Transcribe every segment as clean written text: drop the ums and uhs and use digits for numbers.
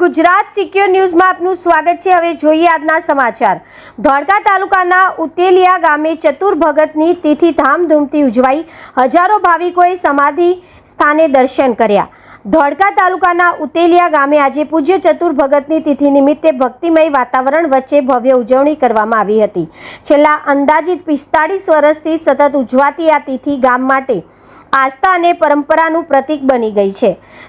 ગુજરાत secure ન્યૂઝમાં આપનું સ્વાગત છે। હવે જોઈએ આજના સમાચાર। ધોળકા તાલુકાના ઉતેલિયા ગામે ચતુર ભગતની તિથિ ધામધૂમથી ઉજવાઈ। હજારો ભાવિકોએ સમાધિ સ્થાને દર્શન કર્યા। ધોળકા તાલુકાના ઉતેલિયા ગામે આજે પૂજ્ય ચતુર ભગતની તિથિ નિમિત્તે ભક્તિમય વાતાવરણ વચ્ચે ભવ્ય ઉજવણી કરવામાં આવી હતી। છેલ્લા અંદાજિત 45 વર્ષથી સતત ઉજવાતી આ તિથિ ગામ માટે आस्था और परंपराનું प्रतीक बनी गई है।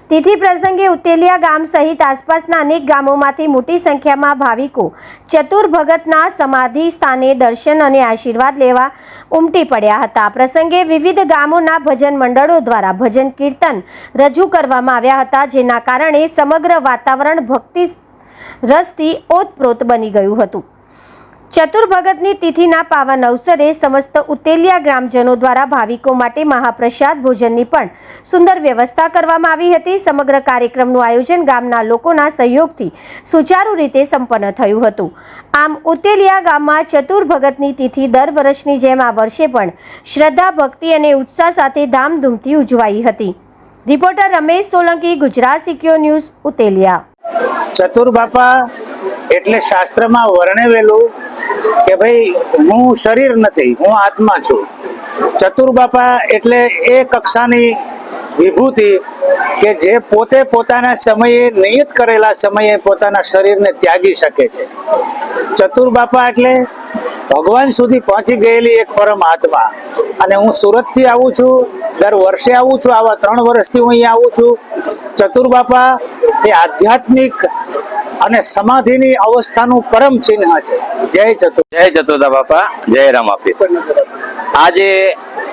तिथि प्रसंगे उतेलिया गाम सहित आसपासना अनेक गामोमांथी मोटी संख्या में भाविको चतुर भगतना समाधि स्थाने दर्शन और आशीर्वाद लेवा उमटी पड्या हता। प्रसंगे विविध गामोना भजन मंडलों द्वारा भजन कीर्तन रजू करवामां आव्या हता, जेना कारणे समग्र वातावरण भक्ति रसथी ओतप्रोत बनी गयुं हतुं। चतुर भगतनी तिथिना पावन अवसरे समस्त उतेलिया ग्रामजनों द्वारा भाविकों माटे महाप्रसाद भोजननी पण सुंदर व्यवस्था करवामां आवी हती। समग्र कार्यक्रमनुं आयोजन गामना लोकोना सहयोगथी सुचारू रीते संपन्न थयुं हतुं। आम उतेलिया गाममां चतुर भगतनी तिथि दर वर्षनी जेम आ वर्षे पण श्रद्धा भक्ति अने उत्साह साथे धामधूमथी उजवाई हती। Reporter Ramesh Solanki, Gujarat secure news, Utelia. Chatur बापा એટલે શાસ્ત્રમાં વર્ણવેલું કે ભાઈ હું શરીર નથી, હું આત્મા છું। ચતુર બાપા એટલે એ કક્ષાની વિભૂતિ કે જે પોતે પોતાના સમયે નિયત કરેલા સમયે પોતાના શરીરને ત્યાગી શકે છે। ચતુર બાપા એટલે ભગવાન સુધી પહોંચી ગયેલી એક પરમ આત્મા। અને હું સુરતથી આવું છું, દર વર્ષે આવું છું, આવા 3 વર્ષથી હું અહીંયા આવું છું। ચતુર બાપા એ આધ્યાત્મિક અને સમાધિની અવસ્થાનું પરમ ચિહ્ન છે। જય ચતુરદાસ બાપા, જય રામ આપી। આજે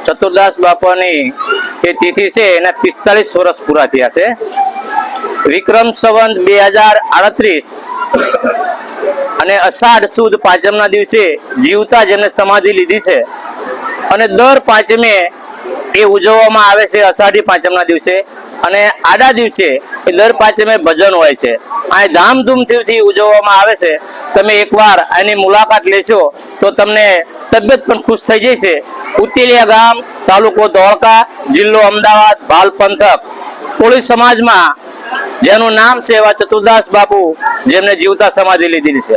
ચતુરદાસ બાપાની એ તિથિ છે એના 45 વર્ષ પૂરા થયા છે। વિક્રમ સંવત 2038 અને અષાઢ સુદ પાંચમના દિવસે જીવતા જેમને સમાધિ લીધી છે અને દર પાંચમે એ ઉજવવામાં આવે છે અષાઢી પાંચમના દિવસે। અને આડા દિવસે એ દર પાંચમે ભજન હોય છે। આ ધામધૂમથી ઉજવવામાં આવે છે। તમે એકવાર આની મુલાકાત લેશો તો તમને તબિયત પણ ખુશ થઈ જશે। ઉતેલિયા ગામ, તાલુકો ધોળકા, જિલ્લો અમદાવાદ, ભાલ પંથક, કોળી સમાજમાં જેનું નામ છે એવા ચતુરદાસ બાપુ જેમને જીવતા સમાધિ લીધેલી છે।